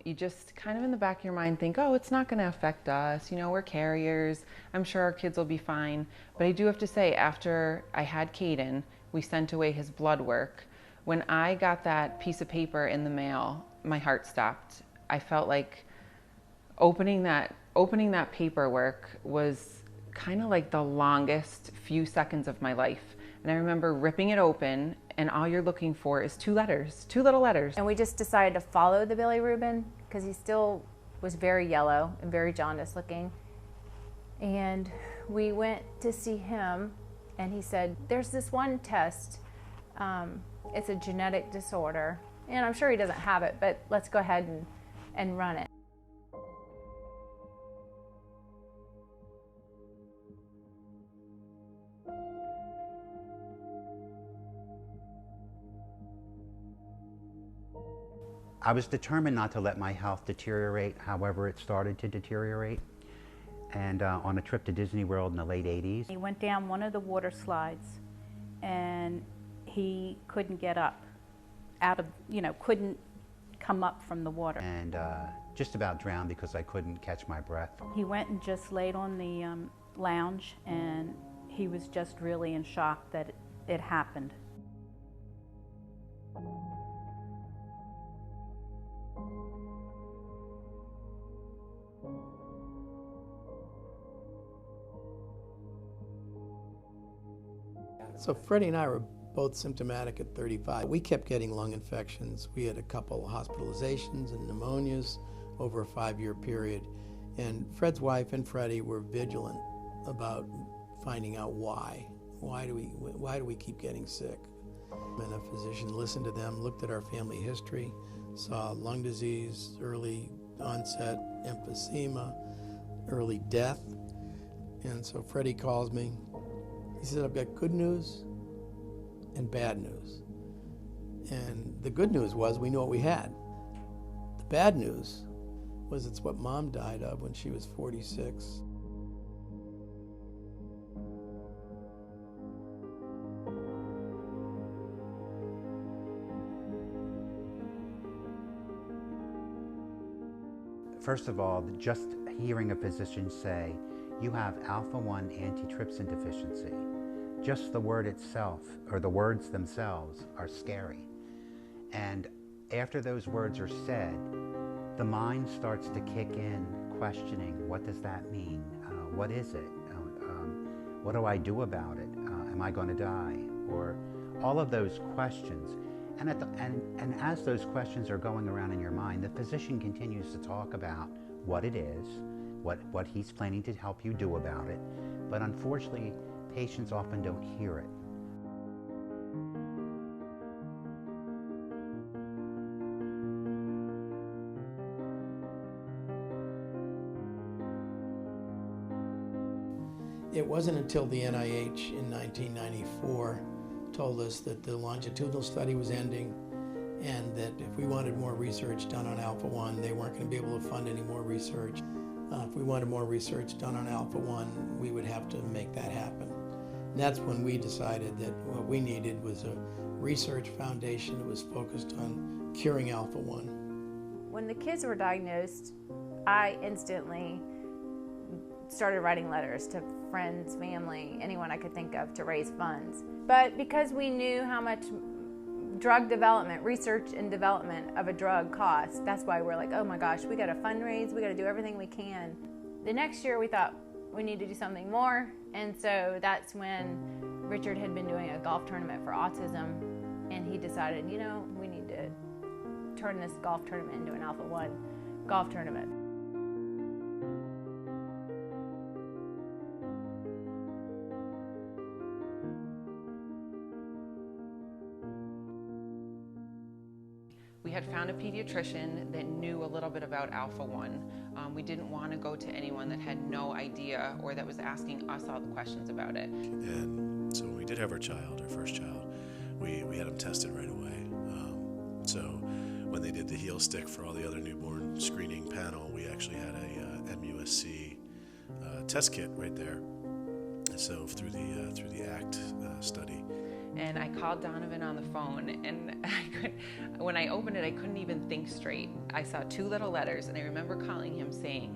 You just kind of in the back of your mind think, oh, it's not going to affect us. You know, we're carriers. I'm sure our kids will be fine. But I do have to say, after I had Caden, we sent away his blood work. When I got that piece of paper in the mail, my heart stopped. I felt like opening that paperwork was kind of like the longest few seconds of my life. And I remember ripping it open, and all you're looking for is two letters, two little letters. And we just decided to follow the bilirubin because he still was very yellow and very jaundiced looking. And we went to see him, and he said, there's this one test. It's a genetic disorder. And I'm sure he doesn't have it, but let's go ahead and run it. I was determined not to let my health deteriorate, however it started to deteriorate. And on a trip to Disney World in the late 80s. He went down one of the water slides and he couldn't get up, couldn't come up from the water. And just about drowned because I couldn't catch my breath. He went and just laid on the lounge, and he was just really in shock that it happened. So Freddie and I were both symptomatic at 35. We kept getting lung infections. We had a couple hospitalizations and pneumonias over a 5-year period. And Fred's wife and Freddie were vigilant about finding out why. Why do we keep getting sick? And a physician listened to them, looked at our family history, saw lung disease, early onset emphysema, early death. And so Freddie calls me. He said, I've got good news and bad news. And the good news was we knew what we had. The bad news was it's what Mom died of when she was 46. First of all, just hearing a physician say, you have Alpha-1 Antitrypsin Deficiency. Just the word itself, or the words themselves, are scary. And after those words are said, the mind starts to kick in, questioning, what does that mean? What is it? What do I do about it? Am I going to die? Or all of those questions. And as those questions are going around in your mind, the physician continues to talk about what it is, what he's planning to help you do about it. But unfortunately, patients often don't hear it. It wasn't until the NIH in 1994 told us that the longitudinal study was ending and that if we wanted more research done on Alpha-1, they weren't going to be able to fund any more research. If we wanted more research done on Alpha-1, we would have to make that happen. And that's when we decided that what we needed was a research foundation that was focused on curing Alpha-1. When the kids were diagnosed, I instantly started writing letters to friends, family, anyone I could think of to raise funds. But because we knew how much drug development, research and development of a drug costs, that's why we're like, oh my gosh, we gotta fundraise, we gotta do everything we can. The next year we thought we need to do something more, and so that's when Richard had been doing a golf tournament for autism, and he decided, you know, we need to turn this golf tournament into an Alpha-1 golf tournament. We had found a pediatrician that knew a little bit about Alpha-1. We didn't want to go to anyone that had no idea or that was asking us all the questions about it. And so when we did have our first child, we had him tested right away. So when they did the heel stick for all the other newborn screening panel, we actually had a MUSC test kit right there. So through the ACT study. And I called Donovan on the phone, and when I opened it, I couldn't even think straight. I saw 2 little letters, and I remember calling him saying,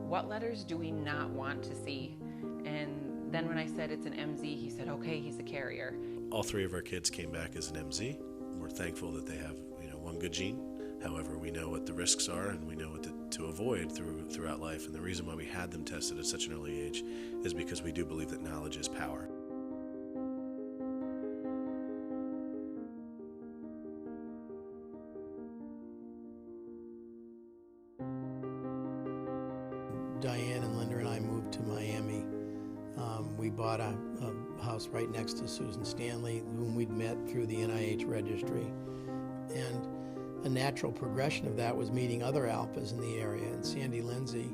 "What letters do we not want to see?" And then when I said it's an MZ, he said, okay, he's a carrier. All 3 of our kids came back as an MZ. We're thankful that they have, one good gene. However, we know what the risks are, and we know what to avoid throughout life. And the reason why we had them tested at such an early age is because we do believe that knowledge is power. Diane and Linda and I moved to Miami. We bought a house right next to Susan Stanley, whom we'd met through the NIH registry. And a natural progression of that was meeting other alphas in the area, and Sandy Lindsay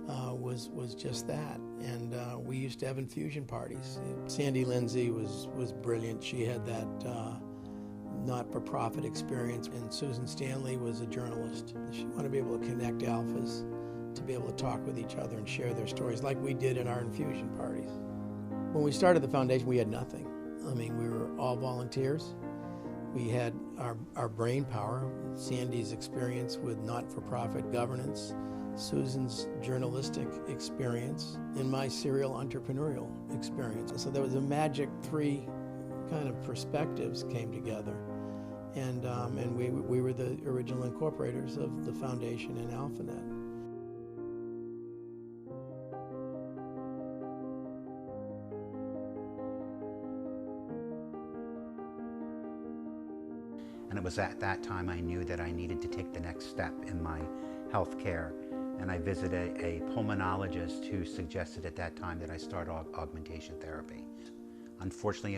was just that. And we used to have infusion parties. Sandy Lindsay was brilliant. She had that not-for-profit experience, and Susan Stanley was a journalist. She wanted to be able to connect alphas, to be able to talk with each other and share their stories like we did in our infusion parties. When we started the foundation, we had nothing. I mean, we were all volunteers. We had our brain power, Sandy's experience with not-for-profit governance, Susan's journalistic experience, and my serial entrepreneurial experience. So there was a magic 3 kind of perspectives came together. And we were the original incorporators of the foundation in AlphaNet. And it was at that time I knew that I needed to take the next step in my health care. And I visited a pulmonologist who suggested at that time that I start augmentation therapy. Unfortunately,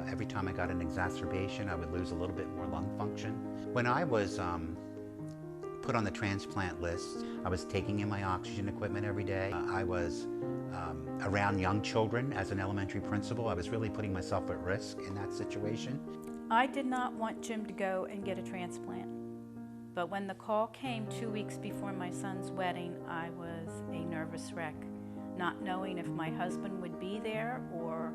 every time I got an exacerbation, I would lose a little bit more lung function. When I was put on the transplant list, I was taking in my oxygen equipment every day. I was around young children as an elementary principal. I was really putting myself at risk in that situation. I did not want Jim to go and get a transplant. But when the call came 2 weeks before my son's wedding, I was a nervous wreck, not knowing if my husband would be there or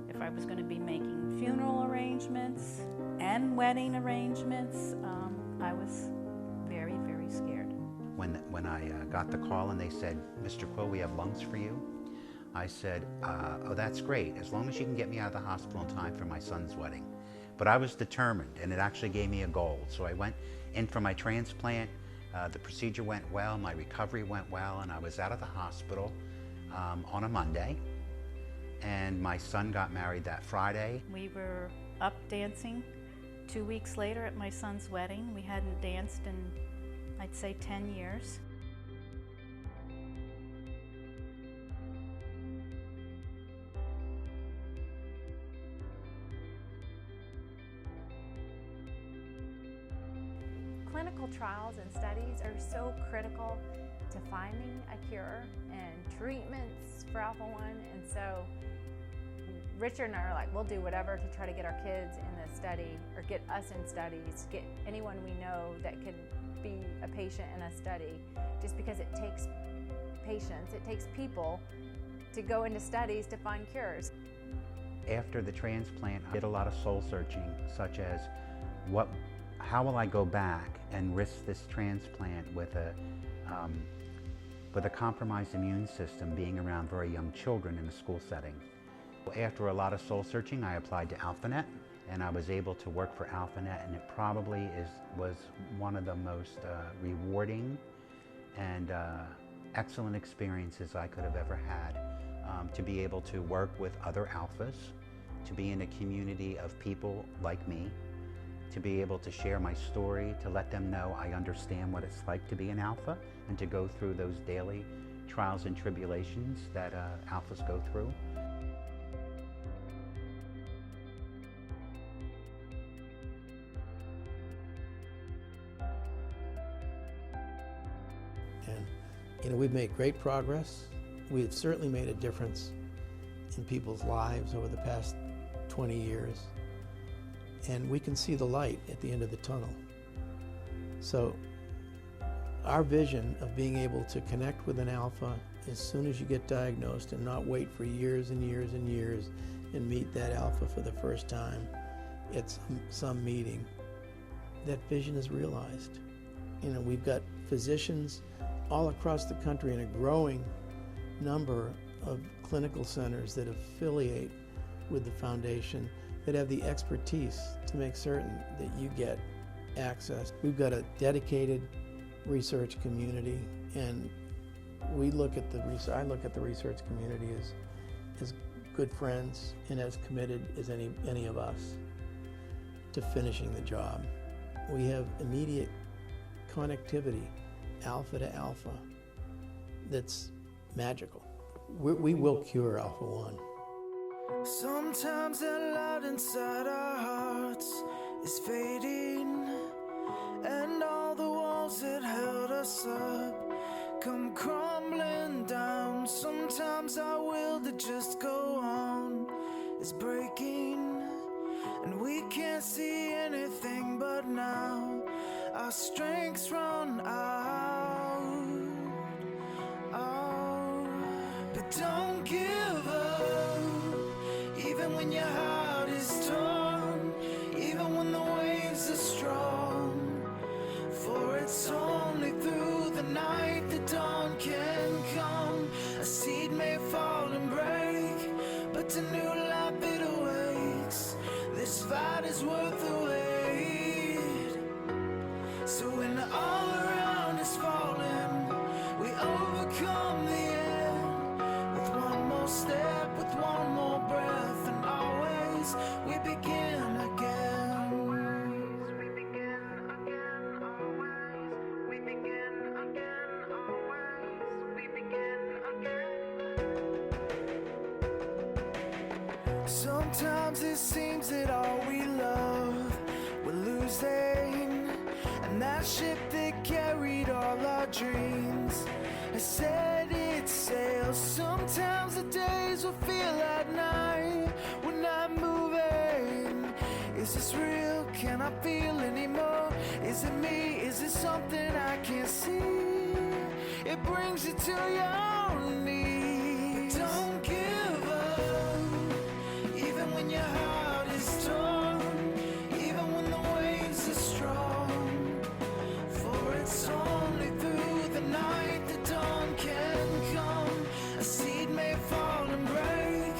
if I was going to be making funeral arrangements and wedding arrangements. I was very, very scared. When I got the call and they said, "Mr. Quill, we have lungs for you," I said, "Oh, that's great, as long as you can get me out of the hospital in time for my son's wedding." But I was determined, and it actually gave me a goal. So I went in for my transplant. The procedure went well, my recovery went well, and I was out of the hospital on a Monday. And my son got married that Friday. We were up dancing 2 weeks later at my son's wedding. We hadn't danced in, I'd say, 10 years. Clinical trials and studies are so critical to finding a cure and treatments for Alpha-1, and so Richard and I are like, we'll do whatever to try to get our kids in this study, or get us in studies, get anyone we know that could be a patient in a study, just because it takes patience, it takes people to go into studies to find cures. After the transplant, I did a lot of soul searching, such as how will I go back and risk this transplant with a compromised immune system, being around very young children in a school setting. After a lot of soul searching, I applied to AlphaNet, and I was able to work for AlphaNet, and it probably was one of the most rewarding and excellent experiences I could have ever had, to be able to work with other alphas, to be in a community of people like me, to be able to share my story, to let them know I understand what it's like to be an alpha, and to go through those daily trials and tribulations that alphas go through. And we've made great progress. We've certainly made a difference in people's lives over the past 20 years. And we can see the light at the end of the tunnel. So our vision of being able to connect with an alpha as soon as you get diagnosed and not wait for years and years and years and meet that alpha for the first time at some meeting, that vision is realized. You know, we've got physicians all across the country and a growing number of clinical centers that affiliate with the foundation that have the expertise to make certain that you get access. We've got a dedicated research community, and we look at I look at the research community as good friends and as committed as any of us to finishing the job. We have immediate connectivity, alpha to alpha, that's magical. We will cure Alpha-1. Sometimes the light inside our hearts is fading, and all the walls that held us up come crumbling down. Sometimes our will to just go on is breaking, and we can't see anything but now. Our strengths run out. But don't give up, even when your heart is torn, even when the waves are strong. For it's only through the night that dawn can come. A seed may fall and break, but to new life it awakes. This fight is worth the wait. So when all around is falling, we overcome the end with one more step, with one more breath, and always we begin again. We begin again, always. We begin again, always. We begin again. Sometimes it seems that all we love we're losing, and that ship that carried all our dreams has set its sails. Sometimes the days will feel like night, we're not moving. Is this real? Can I feel anymore? Is it me? Is it something I can't see? It brings you to your knees. Don't give up, even when your heart is torn, even when the waves are strong. For it's only through the night that dawn can come. A seed may fall and break,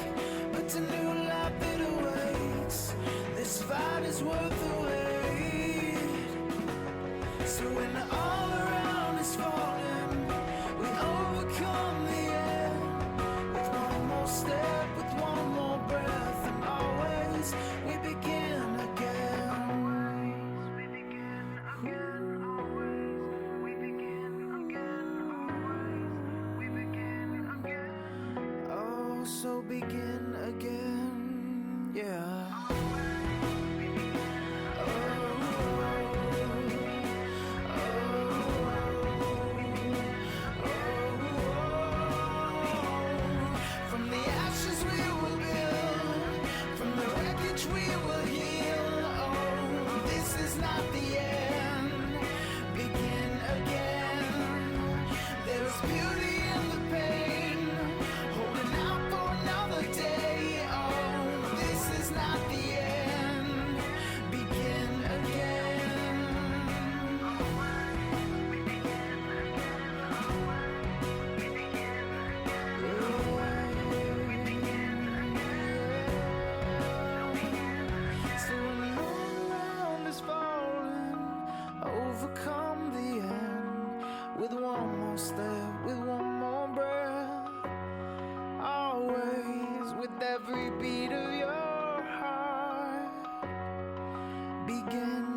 but to new life it awaits. This fight is worth the wait. So when all around is falling, we overcome the end with one more step, with one more breath, and always we begin again. We begin again, always. We begin again, always. We begin again. Oh, so begin again, yeah. From the ashes we will build, from the wreckage we will heal. Oh, this is not the end. Begin again. There's beauty in the pain, holding out for another day. Oh, this is not the end. Begin again. So when all around is falling, overcome the end with one more step, with one more breath. Always with every beat of your heart. Begin